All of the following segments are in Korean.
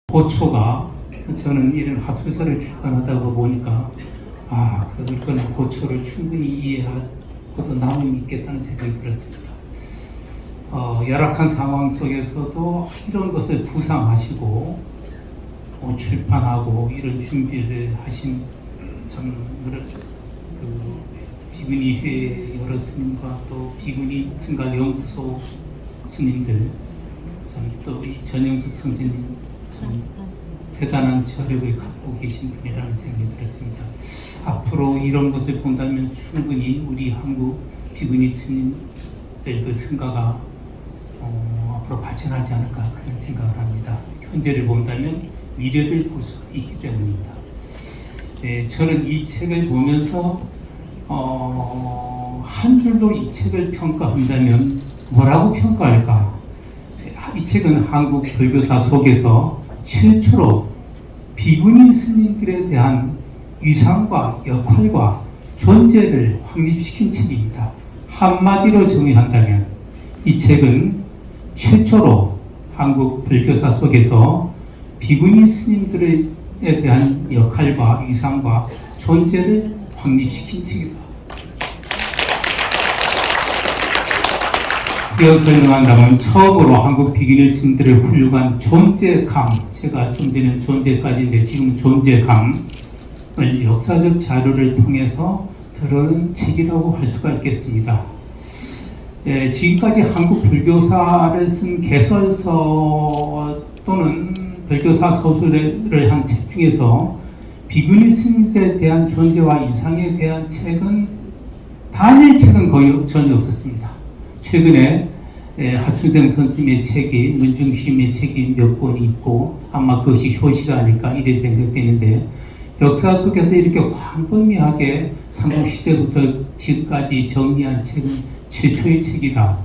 고초가, 저는 이런 합수서를 출간하다가 보니까 그건 고초를 충분히 이해하고도 남음이 있겠다는 생각이 들었습니다. 열악한 상황 속에서도 이런 것을 구상하시고 출판하고 이런 준비를 하신 참 비구니회 여러 스님과 또 비구니 승가 연구소 스님들, 또 이 전영숙 선생님 참 대단한 저력을 갖고 계신 분이라는 생각이 들었습니다. 앞으로 이런 것을 본다면 충분히 우리 한국 비구니 스님들 그 승가가 앞으로 발전하지 않을까 그런 생각을 합니다. 현재를 본다면 미래를 볼 수 있기 때문입니다. 저는 이 책을 보면서 한 줄로 이 책을 평가한다면 뭐라고 평가할까? 이 책은 한국 불교사 속에서 최초로 비구니 스님들에 대한 위상과 역할과 존재를 확립시킨 책입니다. 한마디로 정의한다면 이 책은 최초로 한국 불교사 속에서 비구니 스님들에 대한 역할과 위상과 존재를 확립시킨 책이다. 이어 설명한다면 처음으로 한국 비구니 스님들의 훌륭한 존재감, 제가 좀 전에는 존재까지인데 지금 존재감을 역사적 자료를 통해서 드러낸 책이라고 할 수가 있겠습니다. 지금까지 한국 불교사를 쓴 개설서 또는 불교사 서술을 한 책 중에서 비구니 스님들에 대한 존재와 이상에 대한 책은 단일 책은 거의 전혀 없었습니다. 최근에 하춘생 선생님의 책이 문중심의 책이 몇 권이 있고 아마 그것이 효시가 아닐까 이래 생각되는데, 역사 속에서 이렇게 광범위하게 삼국시대부터 지금까지 정리한 책은 최초의 책이다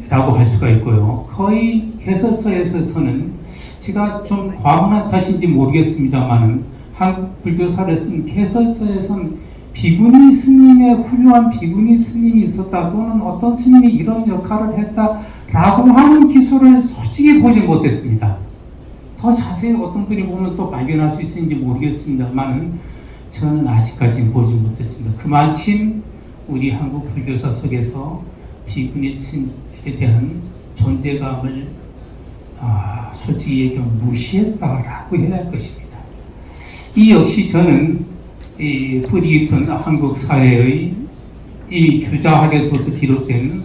라고 할 수가 있고요. 거의 개설서에서는 제가 좀 과문한 탓인지 모르겠습니다만은 한국 불교사를 쓴 개설서에서는 비구니 스님의 훌륭한 비구니 스님이 있었다 또는 어떤 스님이 이런 역할을 했다라고 하는 기술을 솔직히 보지 못했습니다. 더 자세히 어떤 분이 보면 또 발견할 수 있는지 모르겠습니다만 저는 아직까지는 보지 못했습니다. 그만큼 우리 한국 불교사 속에서 비구니 스님에 대한 존재감을 솔직히 얘기하면 무시했다라고 해야 할 것입니다. 이 역시 저는 이 뿌리 깊은 한국 사회의 이미 주자학에서부터 비롯된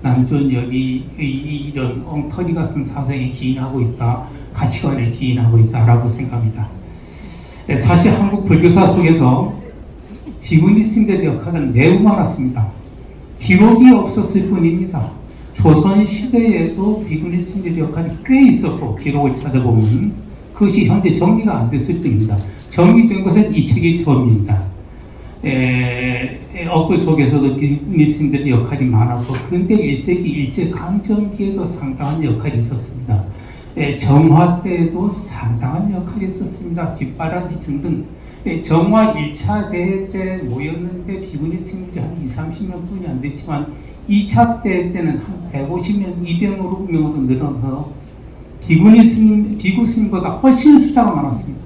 남존여비의 이런 엉터리 같은 사상에 기인하고 있다, 가치관에 기인하고 있다라고 생각합니다. 사실 한국 불교사 속에서 비구니 스님들의 역할은 매우 많았습니다. 기록이 없었을 뿐입니다. 조선 시대에도 비구니 스님들의 역할이 꽤 있었고 기록을 찾아보면 그것이 현재 정리가 안 됐을 뿐입니다. 정리된 것은 이 책이 처음입니다. 어글 속에서도 비구니 스님들의 역할이 많았고 근대 1세기 일제강점기에도 상당한 역할이 있었습니다. 정화 때에도 상당한 역할이 있었습니다. 뒷바라지 등등. 정화 1차 대회 때 모였는데 비구니 스님들이 한 20-30명 뿐이 안 됐지만 2차 대회 때는 한 150명, 200명으로 늘어서 비구 스님보다 훨씬 숫자가 많았습니다.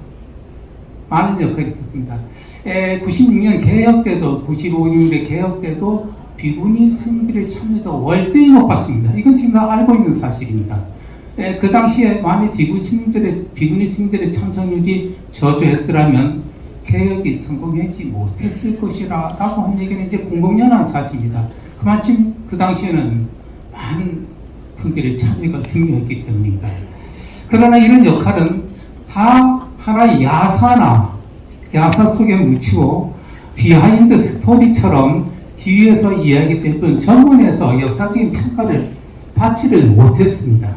많은 역할이 있었습니다. 96년 개혁 때도, 95년대 개혁 때도 비구니 스님들의 참여도 월등히 높았습니다. 이건 지금 다 알고 있는 사실입니다. 그 당시에 만약 비구니 스님들의 참석률이 저조했더라면 개혁이 성공하지 못했을 것이라고 한 얘기는 이제 공공연한 사실입니다. 그만큼 그 당시에는 많은 분들의 참여가 중요했기 때문입니다. 그러나 이런 역할은 다 하나의 야사 속에 묻히고 비하인드 스토리처럼 뒤에서 이야기됐던 전문에서 역사적인 평가를 받지를 못했습니다.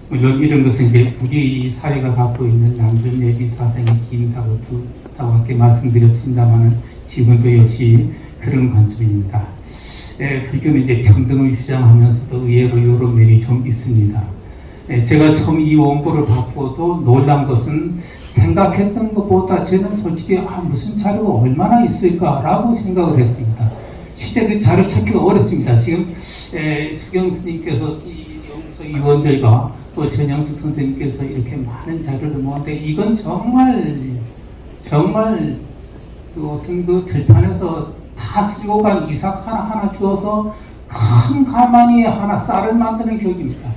물론 이런 것은 이제 우리 사회가 갖고 있는 남존여비 사상의 기인다고 함께 말씀드렸습니다만 지금도 역시 그런 관점입니다. 불교는 이제 평등을 주장하면서도 의외로 이런 면이 좀 있습니다. 제가 처음 이 원고를 받고도 놀란 것은 생각했던 것보다 저는 솔직히 무슨 자료가 얼마나 있을까라고 생각을 했습니다. 실제 그 자료 찾기가 어렵습니다. 지금 수경 스님께서 이 연구소에 의원들과 또 전영숙 선생님께서 이렇게 많은 자료를 모았는데 이건 정말 그 어떤 그 들판에서 다 쓸고 간 이삭 하나 주어서 큰 가마니에 하나 쌀을 만드는 격입니다.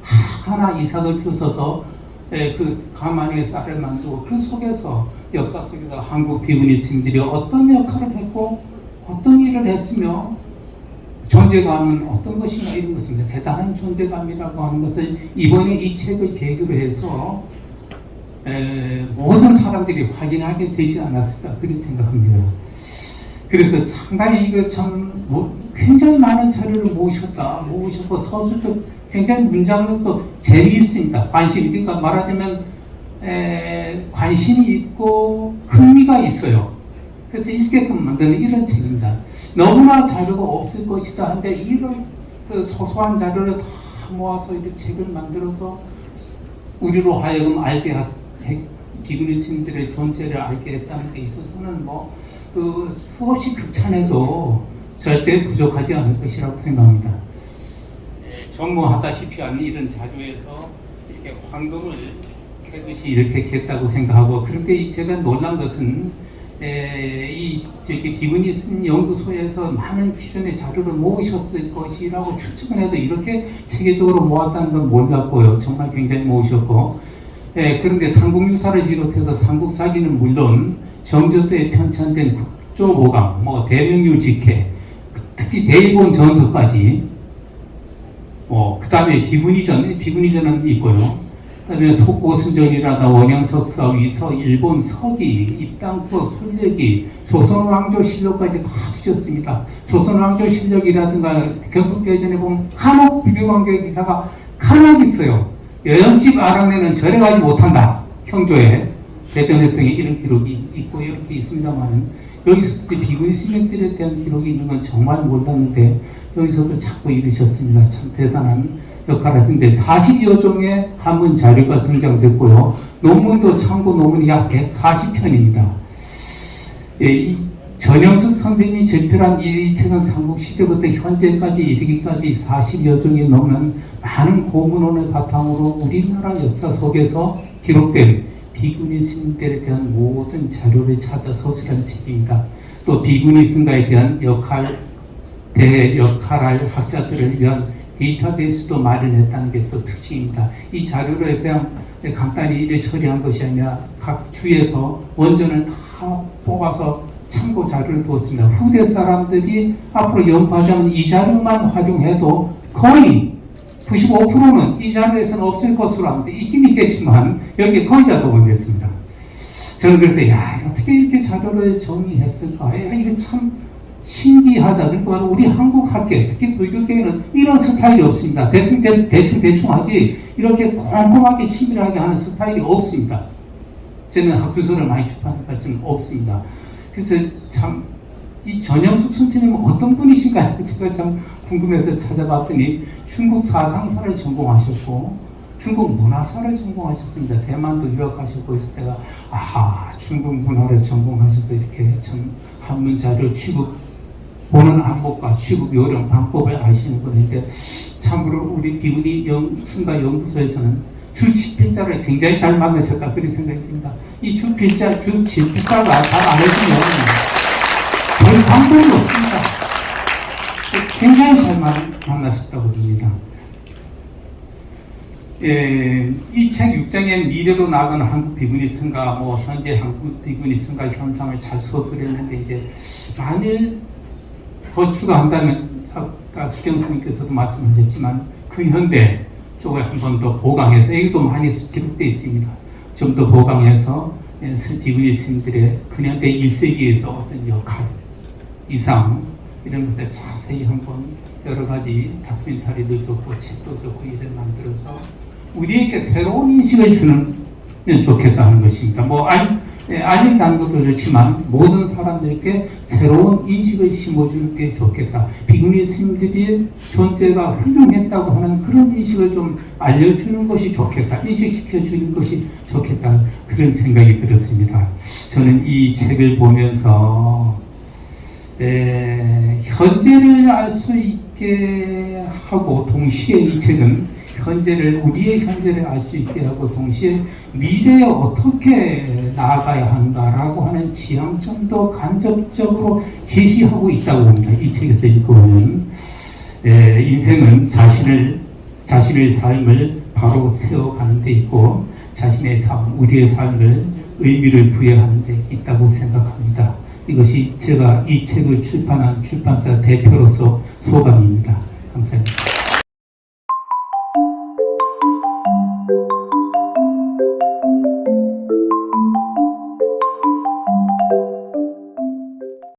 하나 이삭을 주셔서 그 가마니에 쌀을 만들고 그 속에서 역사 속에서 한국 비구니층들이 어떤 역할을 했고 어떤 일을 했으며 존재감은 어떤 것인가 이런 것입니다. 대단한 존재감이라고 하는 것을 이번에 이 책을 계기로 해서 모든 사람들이 확인하게 되지 않았을까 그렇게 생각합니다. 그래서 상당히 이거 참 굉장히 많은 자료를 모으셨고 서술도 굉장히 문장도 재미있습니다. 그러니까 말하자면 관심이 있고 흥미가 있어요. 그래서 읽게끔 만드는 이런 책입니다. 너무나 자료가 없을 것이다 한데 이런 그 소소한 자료를 다 모아서 이렇게 책을 만들어서 우리로 하여금 알게 비구니층들의 존재를 알게 했다는 데 있어서는 그 수없이 극찬해도 절대 부족하지 않을 것이라고 생각합니다. 전무하다시피 하는 이런 자료에서 이렇게 황금을 캐듯이 이렇게 캤다고 생각하고, 그런데 제가 놀란 것은 비구니슨 연구소에서 많은 기존의 자료를 모으셨을 것이라고 추측을 해도 이렇게 체계적으로 모았다는 건 몰랐고요. 정말 굉장히 모으셨고, 그런데 삼국유사를 비롯해서 삼국사기는 물론 정조때에 편찬된 국조보강, 대명유직회, 특히 대일본 전서까지, 그 다음에 비구니전은 있고요. 그 다음에 속고순전이라다 원형석사위, 일본 서기, 입당법, 순례기, 조선왕조실록까지 다 주셨습니다. 조선왕조실록이라든가 경북대전에 보면 간혹 비교관계 기사가 간혹 있어요. 여연집 아랑내는 절에 가지 못한다. 형조에 대전협동에 이런 기록이 있고 이렇게 있습니다만, 여기서 비구니 스님들에 대한 기록이 있는 건 정말 몰랐는데 여기서도 자꾸 이르셨습니다. 참 대단한 역할을 하셨는데 40여 종의 한문 자료가 등장됐고요. 논문도 참고 논문이 약 140편입니다. 이 전영숙 선생님이 제필한 이 책은 삼국시대부터 현재까지 이르기까지 40여 종이 넘는 많은 고문원을 바탕으로 우리나라 역사 속에서 기록된 비구니 스님들에 대한 모든 자료를 찾아 서술한 책입니다. 또 비구니 스님에 대한 역할할 학자들을 위한 데이터베이스도 마련했다는 게 또 특징입니다. 이 자료를 그냥 간단히 이래 처리한 것이 아니라 각 주에서 원전을 다 뽑아서 참고 자료를 두었습니다. 후대 사람들이 앞으로 연구하자면 이 자료만 활용해도 거의 95%는 이 자료에서는 없을 것으로 하는데 있긴 있겠지만 여기에 거의 다 동원됐습니다. 저는 그래서 어떻게 이렇게 자료를 정리했을까? 이게 참 신기하다. 그러니까 우리 한국 학계, 특히 불교계에는 이런 스타일이 없습니다. 대충 하지 이렇게 꼼꼼하게 심밀하게 하는 스타일이 없습니다. 저는 학술서를 많이 출판한 것은 없습니다. 그래서 참 이 전영숙 선생님은 어떤 분이신가 해서 제가 참 궁금해서 찾아봤더니 중국 사상사를 전공하셨고 중국 문화사를 전공하셨습니다. 대만도 유학하셨고 있을 때가 중국 문화를 전공하셔서 이렇게 참 한문 자료 취급 보는 안목과 취급 요령 방법을 아시는 분인데, 참으로 우리 비구니 승가 연구소에서는 주 집필자를 굉장히 잘 만나셨다 그런 생각이 듭니다. 이 주 집필자가 잘 안 해주면 별 방법이 없습니다. 굉장히 잘 만나셨다고 봅니다. 이 책 6장엔 미래로 나아가는 한국 비구니 승가, 현재 한국 비구니 승가 현상을 잘 서술했는데, 이제 만일 더 추가한다면 아까 수경 스님께서도 말씀하셨지만 근현대 쪽을 한 번 더 보강해서, 여기도 많이 기록되어 있습니다. 좀 더 보강해서 비구니 스님들의 근현대 1세기에서 어떤 역할, 이상 이런 것을 자세히 한번 여러 가지 다큐멘터리도 좋고 책도 좋고 이를 만들어서 우리에게 새로운 인식을 주면 좋겠다 하는 것입니다. 알린다는 것도 좋지만 모든 사람들에게 새로운 인식을 심어주는 게 좋겠다. 비구니 스님들의 존재가 훌륭했다고 하는 그런 인식을 좀 알려주는 것이 좋겠다. 인식시켜주는 것이 좋겠다. 그런 생각이 들었습니다. 저는 이 책을 보면서 현재를 알 수 있게 하고 동시에 이 책은 우리의 현재를 알 수 있게 하고 동시에 미래에 어떻게 나아가야 한가라고 하는 지향점도 간접적으로 제시하고 있다고 봅니다. 이 책에서 읽어보면 인생은 자신의 삶을 바로 세워가는 데 있고 자신의 삶, 우리의 삶을 의미를 부여하는 데 있다고 생각합니다. 이것이 제가 이 책을 출판한 출판사 대표로서 소감입니다. 감사합니다.